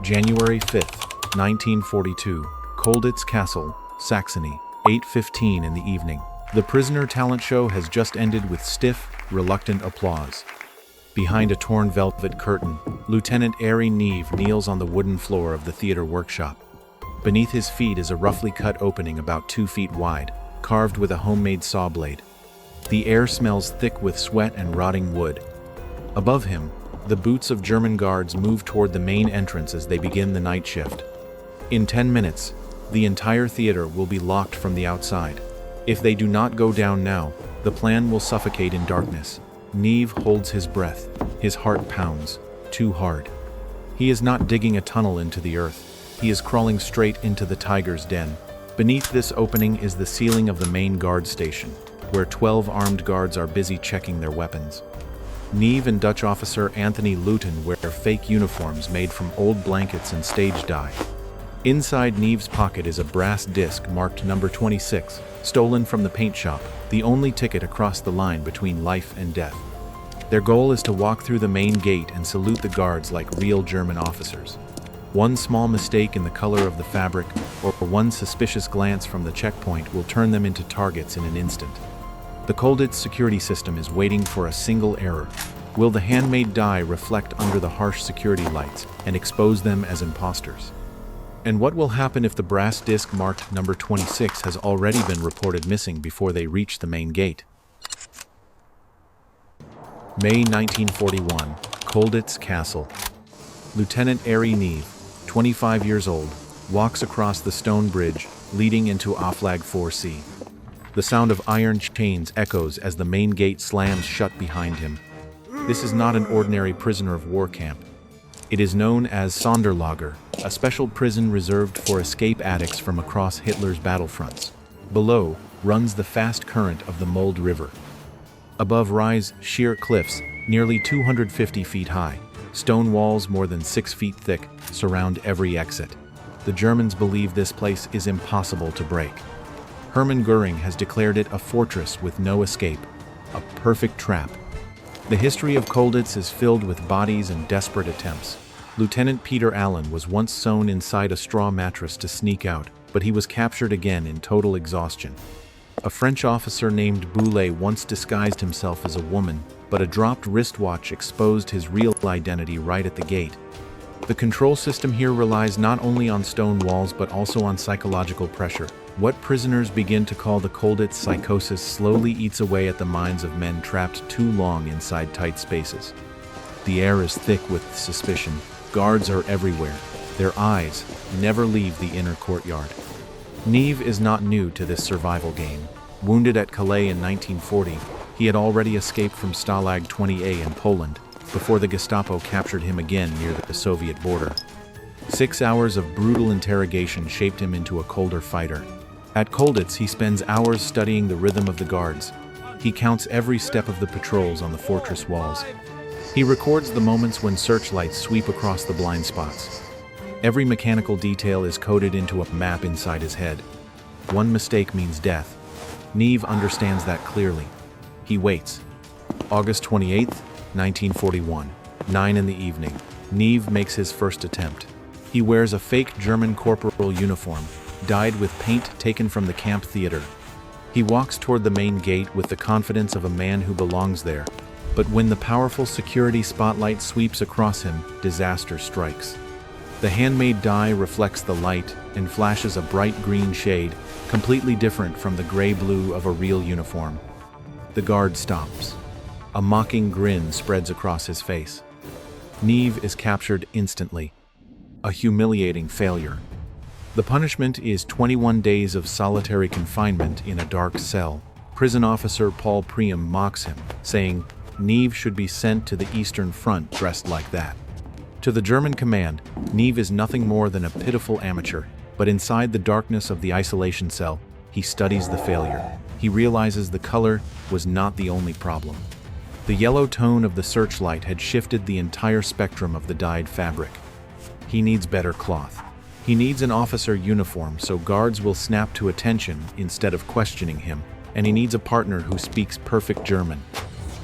January 5th, 1942, Colditz Castle, Saxony, 8:15 in the evening. The prisoner talent show has just ended with stiff, reluctant applause. Behind a torn velvet curtain, Lieutenant Airey Neave kneels on the wooden floor of the theater workshop. Beneath his feet is a roughly cut opening about 2 feet wide, carved with a homemade saw blade. The air smells thick with sweat and rotting wood. Above him, the boots of German guards move toward the main entrance as they begin the night shift. In 10 minutes, the entire theater will be locked from the outside. If they do not go down now, the plan will suffocate in darkness. Neave holds his breath. His heart pounds, too hard. He is not digging a tunnel into the earth. He is crawling straight into the tiger's den. Beneath this opening is the ceiling of the main guard station, where 12 armed guards are busy checking their weapons. Neave and Dutch officer Anthony Luton wear fake uniforms made from old blankets and stage dye. Inside Neave's pocket is a brass disc marked number 26, stolen from the paint shop, the only ticket across the line between life and death. Their goal is to walk through the main gate and salute the guards like real German officers. One small mistake in the color of the fabric or one suspicious glance from the checkpoint will turn them into targets in an instant. The Colditz security system is waiting for a single error. Will the handmade dye reflect under the harsh security lights and expose them as imposters? And what will happen if the brass disc marked number 26 has already been reported missing before they reach the main gate? May 1941, Colditz Castle. Lieutenant Airey Neave, 25 years old, walks across the stone bridge leading into Aflag 4C. The sound of iron chains echoes as the main gate slams shut behind him. This is not an ordinary prisoner of war camp. It is known as Sonderlager, a special prison reserved for escape addicts from across Hitler's battlefronts. Below runs the fast current of the Mulde River. Above rise sheer cliffs, nearly 250 feet high. Stone walls more than 6 feet thick surround every exit. The Germans believe this place is impossible to break. Hermann Göring has declared it a fortress with no escape, a perfect trap. The history of Colditz is filled with bodies and desperate attempts. Lieutenant Peter Allen was once sewn inside a straw mattress to sneak out, but he was captured again in total exhaustion. A French officer named Boulet once disguised himself as a woman, but a dropped wristwatch exposed his real identity right at the gate. The control system here relies not only on stone walls but also on psychological pressure. What prisoners begin to call the Colditz psychosis slowly eats away at the minds of men trapped too long inside tight spaces. The air is thick with suspicion. Guards are everywhere. Their eyes never leave the inner courtyard. Neave is not new to this survival game. Wounded at Calais in 1940, he had already escaped from Stalag 20A in Poland before the Gestapo captured him again near the Soviet border. 6 hours of brutal interrogation shaped him into a colder fighter. At Colditz, he spends hours studying the rhythm of the guards. He counts every step of the patrols on the fortress walls. He records the moments when searchlights sweep across the blind spots. Every mechanical detail is coded into a map inside his head. One mistake means death. Neave understands that clearly. He waits. August 28, 1941, 9 in the evening. Neave makes his first attempt. He wears a fake German corporal uniform, dyed with paint taken from the camp theater. He walks toward the main gate with the confidence of a man who belongs there. But when the powerful security spotlight sweeps across him, disaster strikes. The handmade dye reflects the light and flashes a bright green shade, completely different from the gray-blue of a real uniform. The guard stops. A mocking grin spreads across his face. Neave is captured instantly. A humiliating failure. The punishment is 21 days of solitary confinement in a dark cell. Prison officer Paul Priam mocks him, saying, "Neave should be sent to the Eastern Front dressed like that." To the German command, Neave is nothing more than a pitiful amateur, but inside the darkness of the isolation cell, he studies the failure. He realizes the color was not the only problem. The yellow tone of the searchlight had shifted the entire spectrum of the dyed fabric. He needs better cloth. He needs an officer uniform so guards will snap to attention instead of questioning him, and he needs a partner who speaks perfect German.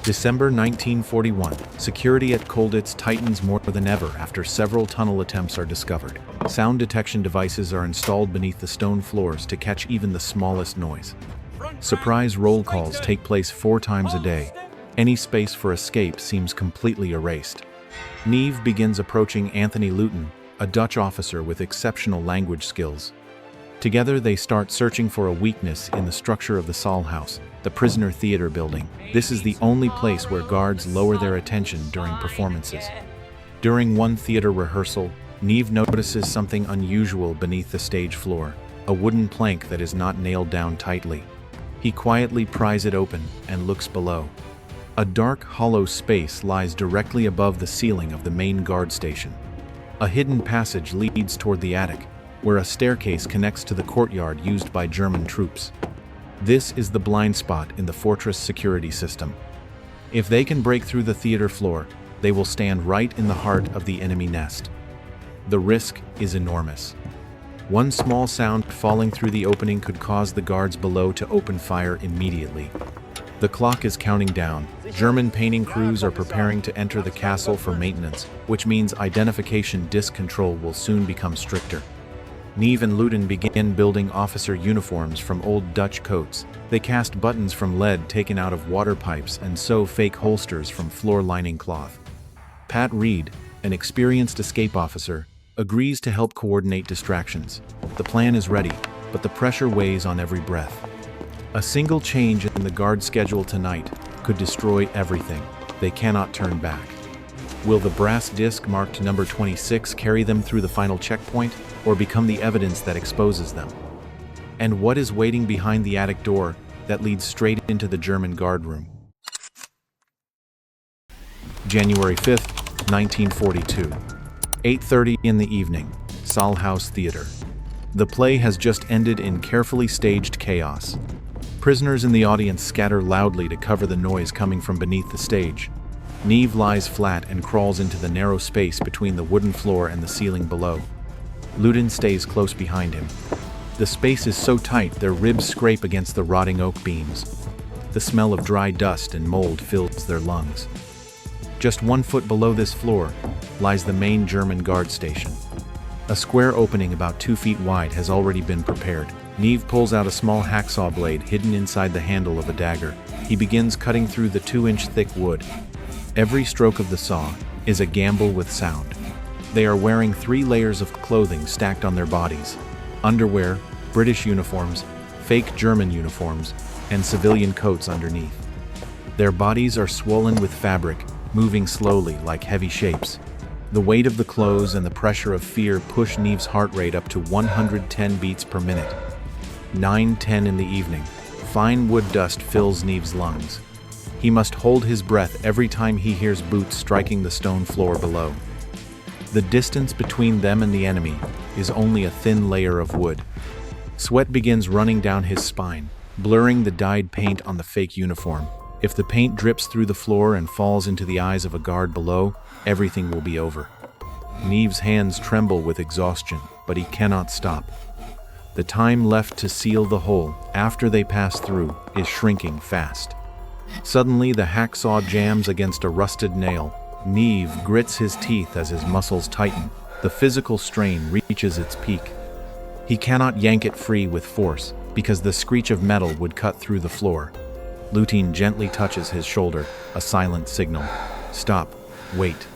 December 1941. Security at Colditz tightens more than ever after several tunnel attempts are discovered. Sound detection devices are installed beneath the stone floors to catch even the smallest noise. Surprise roll calls take place 4 times a day. Any space for escape seems completely erased. Neave begins approaching Anthony Luton, a Dutch officer with exceptional language skills. Together they start searching for a weakness in the structure of the Saal House, the prisoner theater building. This is the only place where guards lower their attention during performances. During one theater rehearsal, Neave notices something unusual beneath the stage floor, a wooden plank that is not nailed down tightly. He quietly pries it open and looks below. A dark, hollow space lies directly above the ceiling of the main guard station. A hidden passage leads toward the attic, where a staircase connects to the courtyard used by German troops. This is the blind spot in the fortress security system. If they can break through the theater floor, they will stand right in the heart of the enemy nest. The risk is enormous. One small sound falling through the opening could cause the guards below to open fire immediately. The clock is counting down. German painting crews are preparing to enter the castle for maintenance, which means identification disc control will soon become stricter. Neave and Luton begin building officer uniforms from old Dutch coats. They cast buttons from lead taken out of water pipes and sew fake holsters from floor-lining cloth. Pat Reed, an experienced escape officer, agrees to help coordinate distractions. The plan is ready, but the pressure weighs on every breath. A single change in the guard schedule tonight could destroy everything. They cannot turn back. Will the brass disc marked number 26 carry them through the final checkpoint, or become the evidence that exposes them? And what is waiting behind the attic door that leads straight into the German guard room? January 5th, 1942. 8:30 in the evening, Saal House Theater. The play has just ended in carefully staged chaos. Prisoners in the audience scatter loudly to cover the noise coming from beneath the stage. Neave lies flat and crawls into the narrow space between the wooden floor and the ceiling below. Luton stays close behind him. The space is so tight their ribs scrape against the rotting oak beams. The smell of dry dust and mold fills their lungs. Just 1 foot below this floor lies the main German guard station. A square opening about 2 feet wide has already been prepared. Neave pulls out a small hacksaw blade hidden inside the handle of a dagger. He begins cutting through the 2-inch thick wood. Every stroke of the saw is a gamble with sound. They are wearing 3 layers of clothing stacked on their bodies: underwear, British uniforms, fake German uniforms, and civilian coats underneath. Their bodies are swollen with fabric, moving slowly like heavy shapes. The weight of the clothes and the pressure of fear push Neave's heart rate up to 110 beats per minute. 9:10 in the evening. Fine wood dust fills Neave's lungs. He must hold his breath every time he hears boots striking the stone floor below. The distance between them and the enemy is only a thin layer of wood. Sweat begins running down his spine, blurring the dyed paint on the fake uniform. If the paint drips through the floor and falls into the eyes of a guard below, everything will be over. Neave's hands tremble with exhaustion, but he cannot stop. The time left to seal the hole after they pass through is shrinking fast. Suddenly, the hacksaw jams against a rusted nail. Neave grits his teeth as his muscles tighten. The physical strain reaches its peak. He cannot yank it free with force, because the screech of metal would cut through the floor. Luton gently touches his shoulder, a silent signal. Stop. Wait.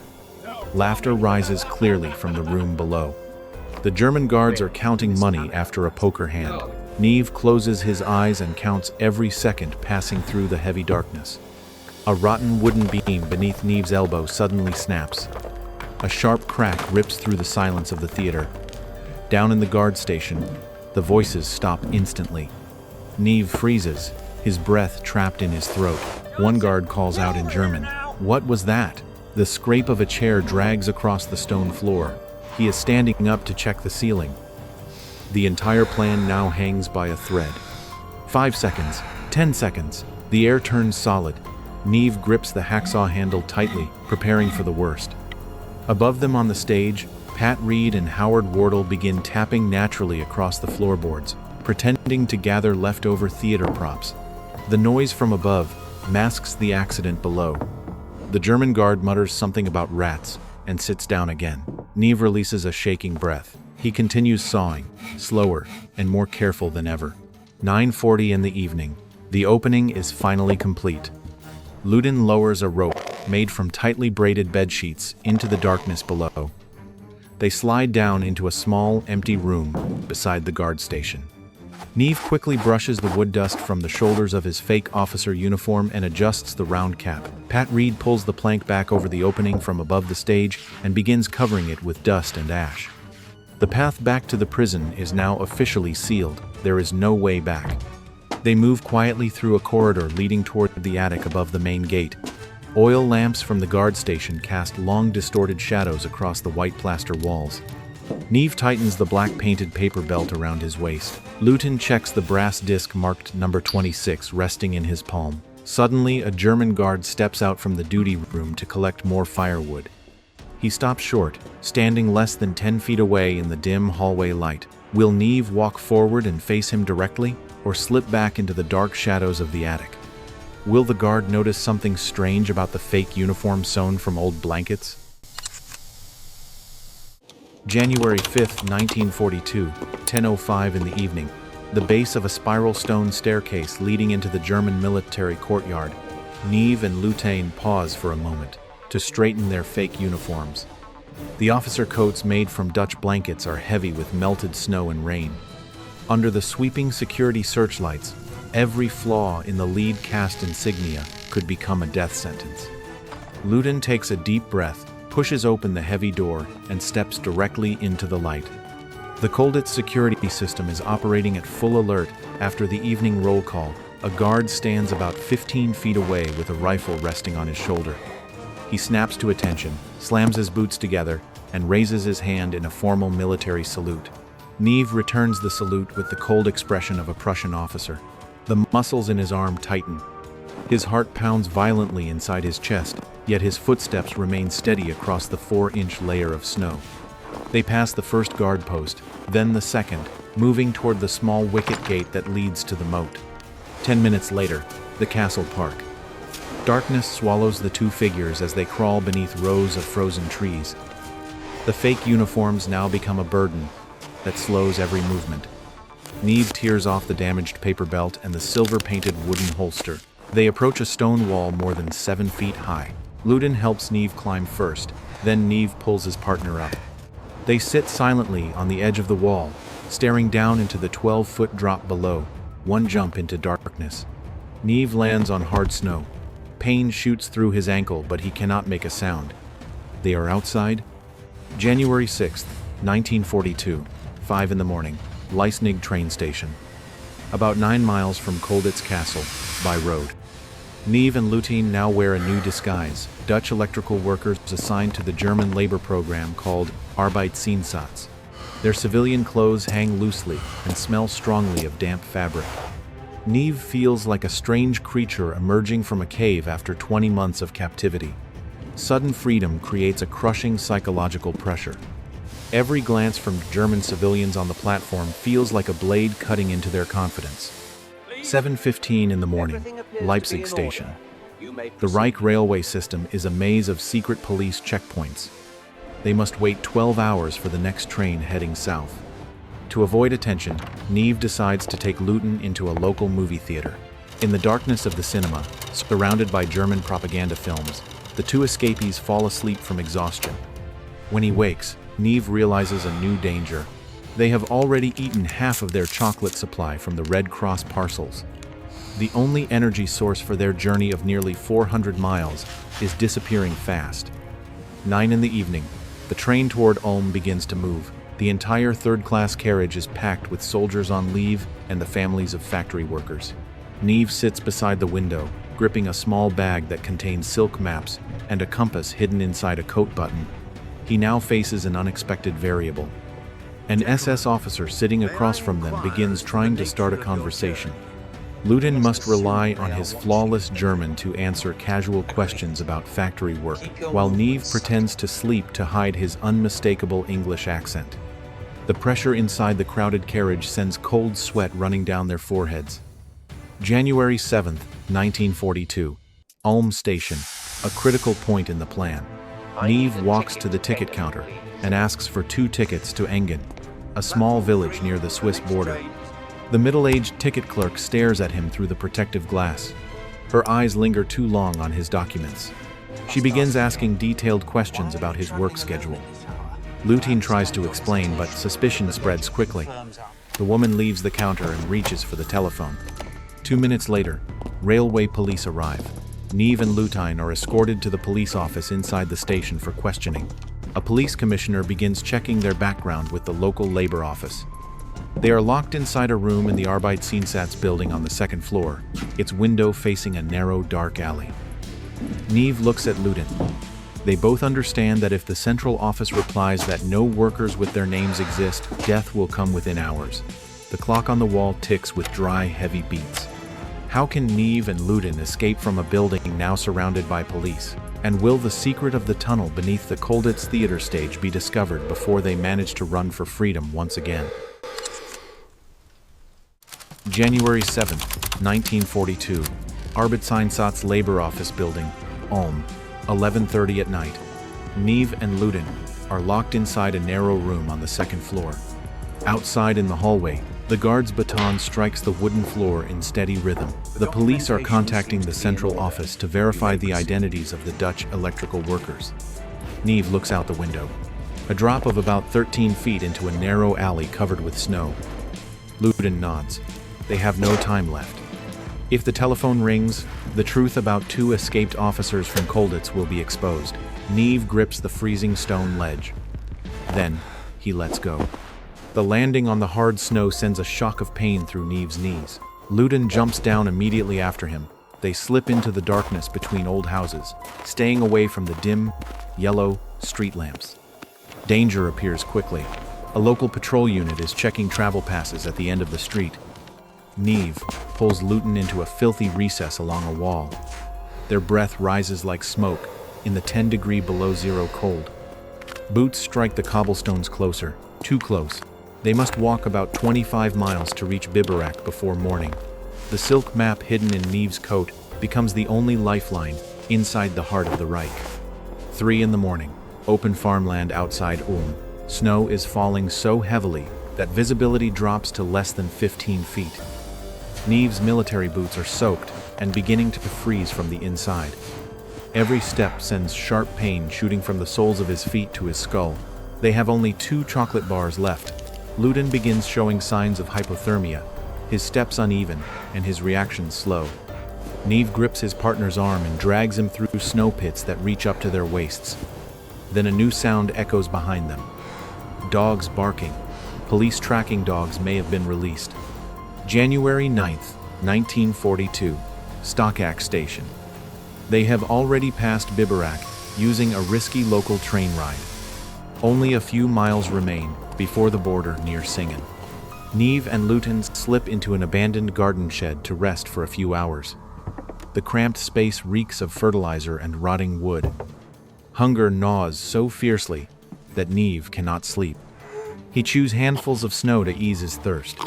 Laughter rises clearly from the room below. The German guards are counting money after a poker hand. Neave closes his eyes and counts every second passing through the heavy darkness. A rotten wooden beam beneath Neave's elbow suddenly snaps. A sharp crack rips through the silence of the theater. Down in the guard station, the voices stop instantly. Neave freezes, his breath trapped in his throat. One guard calls out in German, "What was that?" The scrape of a chair drags across the stone floor. He is standing up to check the ceiling. The entire plan now hangs by a thread. 5 seconds, 10 seconds. The air turns solid. Neave grips the hacksaw handle tightly, preparing for the worst. Above them on the stage, Pat Reed and Howard Wardle begin tapping naturally across the floorboards, pretending to gather leftover theater props. The noise from above masks the accident below. The German guard mutters something about rats and sits down again. Neave releases a shaking breath. He continues sawing, slower and more careful than ever. 9:40 in the evening. The opening is finally complete. Ludin lowers a rope made from tightly braided bedsheets into the darkness below. They slide down into a small, empty room beside the guard station. Neave quickly brushes the wood dust from the shoulders of his fake officer uniform and adjusts the round cap. Pat Reed pulls the plank back over the opening from above the stage and begins covering it with dust and ash. The path back to the prison is now officially sealed. There is no way back. They move quietly through a corridor leading toward the attic above the main gate. Oil lamps from the guard station cast long distorted shadows across the white plaster walls. Neave tightens the black painted paper belt around his waist. Luton checks the brass disc marked number 26 resting in his palm. Suddenly, a German guard steps out from the duty room to collect more firewood. He stops short, standing less than 10 feet away in the dim hallway light. Will Neave walk forward and face him directly, or slip back into the dark shadows of the attic? Will the guard notice something strange about the fake uniform sewn from old blankets? January 5th, 1942, 10:05 in the evening. The base of a spiral stone staircase leading into the German military courtyard. Neave and Lutain pause for a moment to straighten their fake uniforms. The officer coats made from Dutch blankets are heavy with melted snow and rain. Under the sweeping security searchlights, every flaw in the lead cast insignia could become a death sentence. Luton takes a deep breath, pushes open the heavy door, and steps directly into the light. The Colditz security system is operating at full alert. After the evening roll call, a guard stands about 15 feet away with a rifle resting on his shoulder. He snaps to attention, slams his boots together, and raises his hand in a formal military salute. Neave returns the salute with the cold expression of a Prussian officer. The muscles in his arm tighten. His heart pounds violently inside his chest, yet his footsteps remain steady across the 4-inch layer of snow. They pass the first guard post, then the second, moving toward the small wicket gate that leads to the moat. 10 minutes later, the castle park. Darkness swallows the two figures as they crawl beneath rows of frozen trees. The fake uniforms now become a burden that slows every movement. Neave tears off the damaged paper belt and the silver-painted wooden holster. They approach a stone wall more than 7 feet high. Luton helps Neave climb first, then Neave pulls his partner up. They sit silently on the edge of the wall, staring down into the 12-foot drop below, one jump into darkness. Neave lands on hard snow. Pain shoots through his ankle, but he cannot make a sound. They are outside. January 6th, 1942, 5 in the morning, Leisnig train station. About 9 miles from Colditz Castle, by road. Neave and Lutain now wear a new disguise, Dutch electrical workers assigned to the German labor program called Arbeitseinsatz. Their civilian clothes hang loosely and smell strongly of damp fabric. Neave feels like a strange creature emerging from a cave after 20 months of captivity. Sudden freedom creates a crushing psychological pressure. Every glance from German civilians on the platform feels like a blade cutting into their confidence. 7:15 in the morning, Leipzig station. The Reich railway system is a maze of secret police checkpoints. They must wait 12 hours for the next train heading south. To avoid attention, Neave decides to take Luton into a local movie theater. In the darkness of the cinema, surrounded by German propaganda films, the two escapees fall asleep from exhaustion. When he wakes, Neave realizes a new danger. They have already eaten half of their chocolate supply from the Red Cross parcels. The only energy source for their journey of nearly 400 miles is disappearing fast. 9 in the evening, the train toward Ulm begins to move. The entire third-class carriage is packed with soldiers on leave and the families of factory workers. Neave sits beside the window, gripping a small bag that contains silk maps and a compass hidden inside a coat button. He now faces an unexpected variable. An SS officer sitting across from them begins trying to start a conversation. Luton must rely on his flawless German to answer casual questions about factory work, while Neave pretends to sleep to hide his unmistakable English accent. The pressure inside the crowded carriage sends cold sweat running down their foreheads. January 7th, 1942. Ulm Station, a critical point in the plan. Neave walks to the ticket counter and asks for 2 tickets to Engen, a small village near the Swiss border. The middle-aged ticket clerk stares at him through the protective glass. Her eyes linger too long on his documents. She begins asking detailed questions about his work schedule. Lutin tries to explain, but suspicion spreads quickly. The woman leaves the counter and reaches for the telephone. 2 minutes later, railway police arrive. Neave and Lutin are escorted to the police office inside the station for questioning. A police commissioner begins checking their background with the local labor office. They are locked inside a room in the Arbeitseinsatz building on the 2nd floor, its window facing a narrow, dark alley. Neave looks at Lutin. They both understand that if the central office replies that no workers with their names exist, death will come within hours. The clock on the wall ticks with dry, heavy beats. How can Neave and Lutin escape from a building now surrounded by police? And will the secret of the tunnel beneath the Colditz theater stage be discovered before they manage to run for freedom once again? January 7th, 1942. Arbeitseinsatz Labor Office Building, Ulm, 11:30 at night. Neave and Lutin are locked inside a narrow room on the 2nd floor. Outside in the hallway, the guard's baton strikes the wooden floor in steady rhythm. The police are contacting the central office to verify the identities of the Dutch electrical workers. Neave looks out the window. A drop of about 13 feet into a narrow alley covered with snow. Lutin nods. They have no time left. If the telephone rings, the truth about 2 escaped officers from Colditz will be exposed. Neave grips the freezing stone ledge. Then, he lets go. The landing on the hard snow sends a shock of pain through Neave's knees. Lutin jumps down immediately after him. They slip into the darkness between old houses, staying away from the dim, yellow street lamps. Danger appears quickly. A local patrol unit is checking travel passes at the end of the street. Neave pulls Lutin into a filthy recess along a wall. Their breath rises like smoke in the 10-degree below zero cold. Boots strike the cobblestones closer, too close. They must walk about 25 miles to reach Biberach before morning. The silk map hidden in Neave's coat becomes the only lifeline inside the heart of the Reich. 3 in the morning, open farmland outside Ulm. Snow is falling so heavily that visibility drops to less than 15 feet. Neave's military boots are soaked and beginning to freeze from the inside. Every step sends sharp pain shooting from the soles of his feet to his skull. They have only 2 chocolate bars left. Lutin begins showing signs of hypothermia, his steps uneven and his reactions slow. Neave grips his partner's arm and drags him through snow pits that reach up to their waists. Then a new sound echoes behind them. Dogs barking. Police tracking dogs may have been released. January 9th, 1942. Stockach Station. They have already passed Biberach, using a risky local train ride. Only a few miles remain before the border near Singen. Neave and Lutin slip into an abandoned garden shed to rest for a few hours. The cramped space reeks of fertilizer and rotting wood. Hunger gnaws so fiercely that Neave cannot sleep. He chews handfuls of snow to ease his thirst.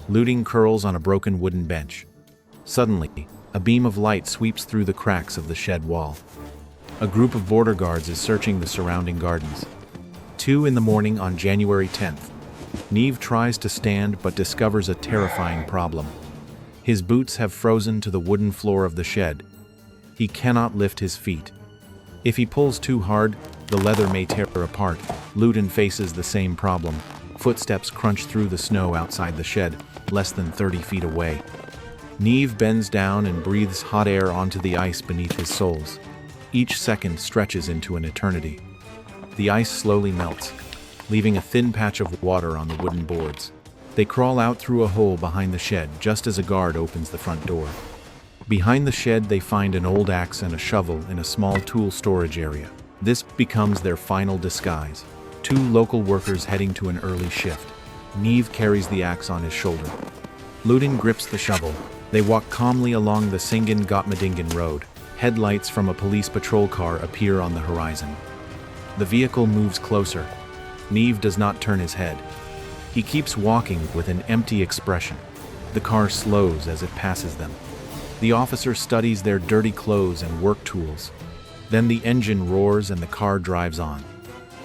Lutin curls on a broken wooden bench. Suddenly, a beam of light sweeps through the cracks of the shed wall. A group of border guards is searching the surrounding gardens. 2 in the morning on January 10th. Neave tries to stand but discovers a terrifying problem. His boots have frozen to the wooden floor of the shed. He cannot lift his feet. If he pulls too hard, the leather may tear apart. Lutin faces the same problem. Footsteps crunch through the snow outside the shed, less than 30 feet away. Neave bends down and breathes hot air onto the ice beneath his soles. Each second stretches into an eternity. The ice slowly melts, leaving a thin patch of water on the wooden boards. They crawl out through a hole behind the shed just as a guard opens the front door. Behind the shed, they find an old axe and a shovel in a small tool storage area. This becomes their final disguise. 2 local workers heading to an early shift. Neave carries the axe on his shoulder. Lutin grips the shovel. They walk calmly along the Singen-Gottmedingen road. Headlights from a police patrol car appear on the horizon. The vehicle moves closer. Neave does not turn his head. He keeps walking with an empty expression. The car slows as it passes them. The officer studies their dirty clothes and work tools. Then the engine roars and the car drives on.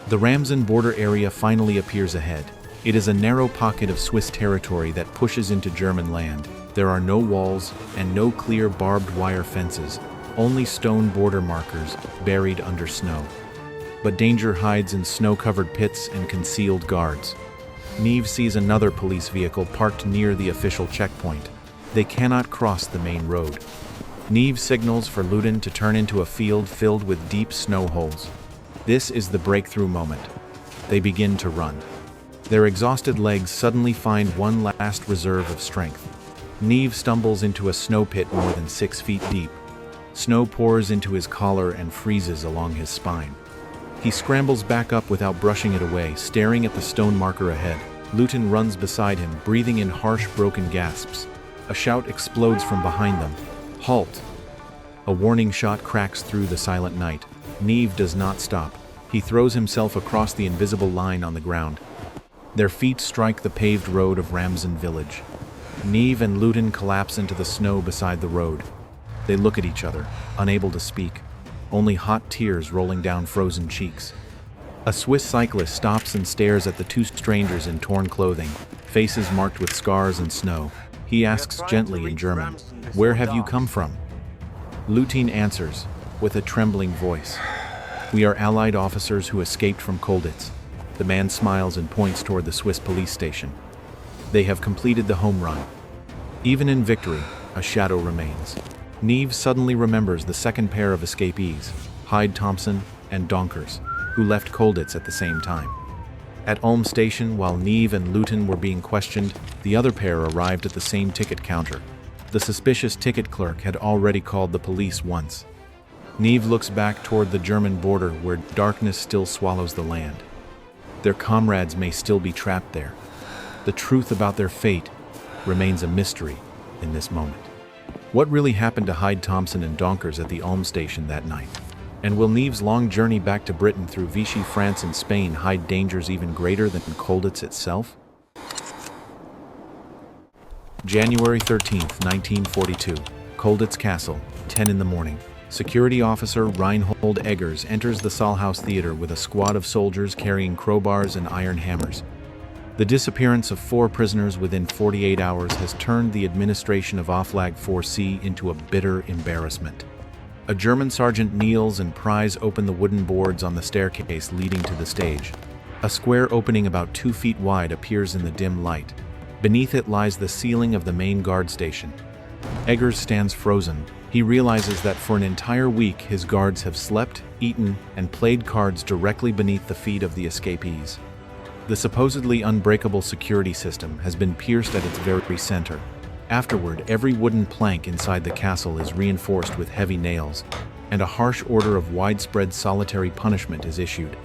The Ramsen border area finally appears ahead. It is a narrow pocket of Swiss territory that pushes into German land. There are no walls and no clear barbed wire fences, only stone border markers buried under snow. But danger hides in snow-covered pits and concealed guards. Neave sees another police vehicle parked near the official checkpoint. They cannot cross the main road. Neave signals for Luden to turn into a field filled with deep snow holes. This is the breakthrough moment. They begin to run. Their exhausted legs suddenly find one last reserve of strength. Neave stumbles into a snow pit more than 6 feet deep. Snow pours into his collar and freezes along his spine. He scrambles back up without brushing it away, staring at the stone marker ahead. Luden runs beside him, breathing in harsh, broken gasps. A shout explodes from behind them. Halt! A warning shot cracks through the silent night. Neave does not stop. He throws himself across the invisible line on the ground. Their feet strike the paved road of Ramsen village. Neave and Luden collapse into the snow beside the road. They look at each other, unable to speak, only hot tears rolling down frozen cheeks. A Swiss cyclist stops and stares at the two strangers in torn clothing, faces marked with scars and snow. He asks gently in German, "Where have you come from?" Luden answers, with a trembling voice, "We are Allied officers who escaped from Colditz." The man smiles and points toward the Swiss police station. They have completed the home run. Even in victory, a shadow remains. Neave suddenly remembers the second pair of escapees, Hyde Thompson and Donkers, who left Colditz at the same time. At Ulm station, while Neave and Luden were being questioned, the other pair arrived at the same ticket counter. The suspicious ticket clerk had already called the police once. Neave looks back toward the German border where darkness still swallows the land. Their comrades may still be trapped there. The truth about their fate remains a mystery in this moment. What really happened to Hyde Thompson and Donkers at the Ulm station that night? And will Neave's long journey back to Britain through Vichy, France and Spain hide dangers even greater than Colditz itself? January 13th, 1942. Colditz Castle, 10 in the morning. Security officer Reinhold Eggers enters the Saalhaus Theater with a squad of soldiers carrying crowbars and iron hammers. The disappearance of 4 prisoners within 48 hours has turned the administration of Auflag 4C into a bitter embarrassment. A German sergeant kneels and pries open the wooden boards on the staircase leading to the stage. A square opening about 2 feet wide appears in the dim light. Beneath it lies the ceiling of the main guard station. Eggers stands frozen. He realizes that for an entire week his guards have slept, eaten, and played cards directly beneath the feet of the escapees. The supposedly unbreakable security system has been pierced at its very center. Afterward, every wooden plank inside the castle is reinforced with heavy nails, and a harsh order of widespread solitary punishment is issued.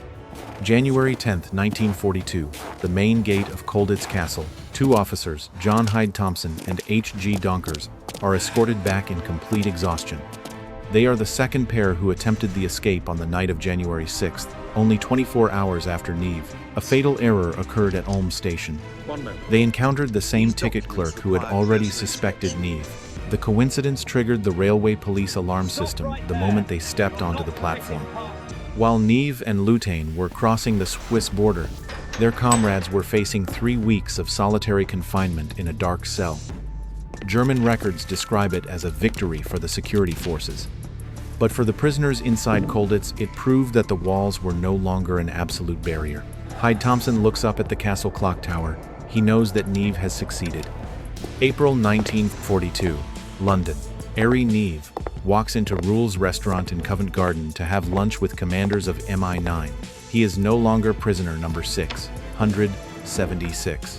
January 10th, 1942, the main gate of Colditz Castle. 2 officers, John Hyde Thompson and H.G. Donkers, are escorted back in complete exhaustion. They are the second pair who attempted the escape on the night of January 6th, only 24 hours after Neave. A fatal error occurred at Ulm station. They encountered the same ticket clerk who had already suspected Neave. The coincidence triggered the railway police alarm system the moment they stepped onto the platform. While Neave and Luden were crossing the Swiss border, their comrades were facing 3 weeks of solitary confinement in a dark cell. German records describe it as a victory for the security forces. But for the prisoners inside Colditz, it proved that the walls were no longer an absolute barrier. Hyde Thompson looks up at the castle clock tower. He knows that Neave has succeeded. April 1942, London. Airey Neave walks into Ruhl's restaurant in Covent Garden to have lunch with commanders of MI9. He is no longer prisoner number 676.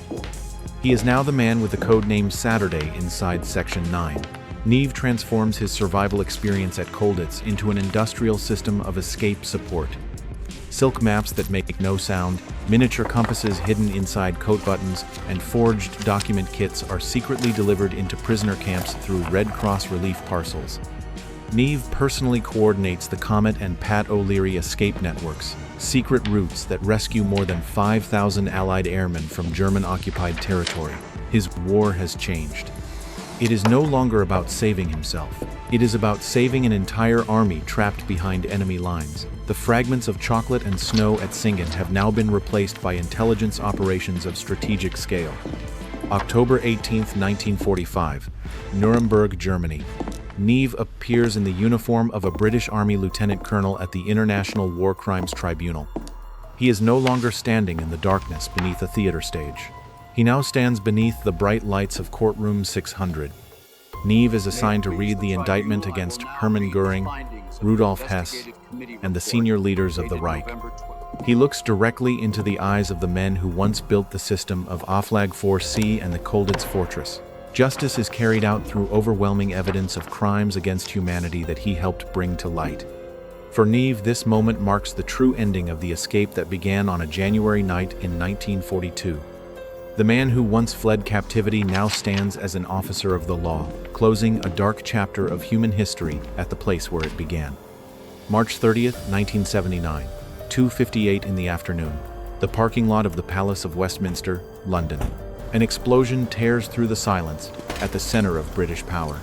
He is now the man with the code name Saturday inside Section 9. Neave transforms his survival experience at Colditz into an industrial system of escape support. Silk maps that make no sound, miniature compasses hidden inside coat buttons, and forged document kits are secretly delivered into prisoner camps through Red Cross relief parcels. Neave personally coordinates the Comet and Pat O'Leary escape networks, secret routes that rescue more than 5,000 Allied airmen from German-occupied territory. His war has changed. It is no longer about saving himself. It is about saving an entire army trapped behind enemy lines. The fragments of chocolate and snow at Singen have now been replaced by intelligence operations of strategic scale. October 18, 1945, Nuremberg, Germany. Neave appears in the uniform of a British Army lieutenant colonel at the International War Crimes Tribunal. He is no longer standing in the darkness beneath a theater stage. He now stands beneath the bright lights of courtroom 600. Neave is assigned to read the indictment against Hermann Göring, Rudolf Hess, and the senior leaders of the Reich. He looks directly into the eyes of the men who once built the system of Auflag 4C and the Colditz Fortress. Justice is carried out through overwhelming evidence of crimes against humanity that he helped bring to light. For Neave, this moment marks the true ending of the escape that began on a January night in 1942. The man who once fled captivity now stands as an officer of the law, closing a dark chapter of human history at the place where it began. March 30th, 1979, 2:58 in the afternoon, the parking lot of the Palace of Westminster, London. An explosion tears through the silence at the center of British power.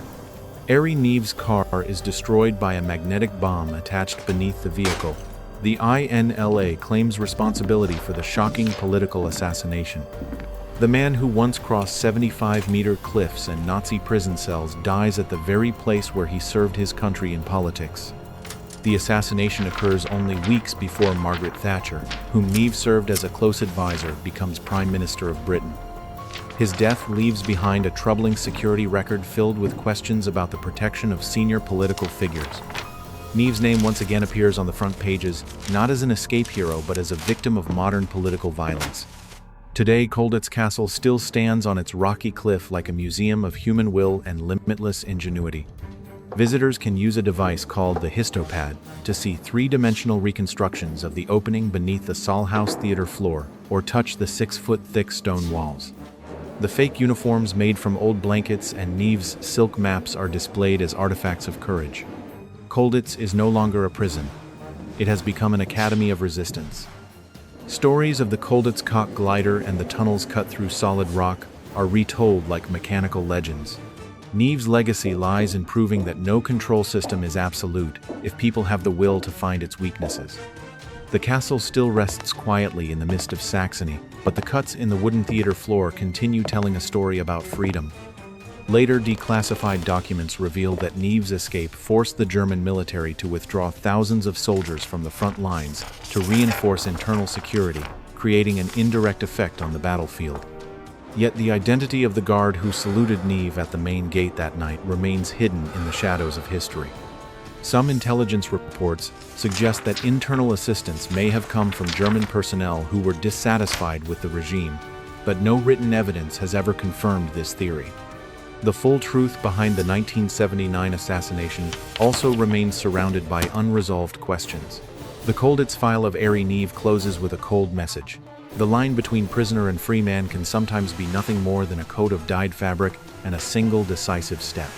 Airey Neave's car is destroyed by a magnetic bomb attached beneath the vehicle. The INLA claims responsibility for the shocking political assassination. The man who once crossed 75-meter cliffs and Nazi prison cells dies at the very place where he served his country in politics. The assassination occurs only weeks before Margaret Thatcher, whom Neave served as a close advisor, becomes Prime Minister of Britain. His death leaves behind a troubling security record filled with questions about the protection of senior political figures. Neave's name once again appears on the front pages, not as an escape hero but as a victim of modern political violence. Today, Colditz Castle still stands on its rocky cliff like a museum of human will and limitless ingenuity. Visitors can use a device called the histopad to see three-dimensional reconstructions of the opening beneath the Saal House theater floor or touch the 6-foot-thick stone walls. The fake uniforms made from old blankets and Neave's silk maps are displayed as artifacts of courage. Colditz is no longer a prison. It has become an academy of resistance. Stories of the Colditz Cock glider and the tunnels cut through solid rock are retold like mechanical legends. Neave's legacy lies in proving that no control system is absolute if people have the will to find its weaknesses. The castle still rests quietly in the midst of Saxony, but the cuts in the wooden theater floor continue telling a story about freedom. Later declassified documents reveal that Neave's escape forced the German military to withdraw thousands of soldiers from the front lines to reinforce internal security, creating an indirect effect on the battlefield. Yet the identity of the guard who saluted Neave at the main gate that night remains hidden in the shadows of history. Some intelligence reports suggest that internal assistance may have come from German personnel who were dissatisfied with the regime, but no written evidence has ever confirmed this theory. The full truth behind the 1979 assassination also remains surrounded by unresolved questions. The Colditz file of Airey Neave closes with a cold message. The line between prisoner and free man can sometimes be nothing more than a coat of dyed fabric and a single decisive step.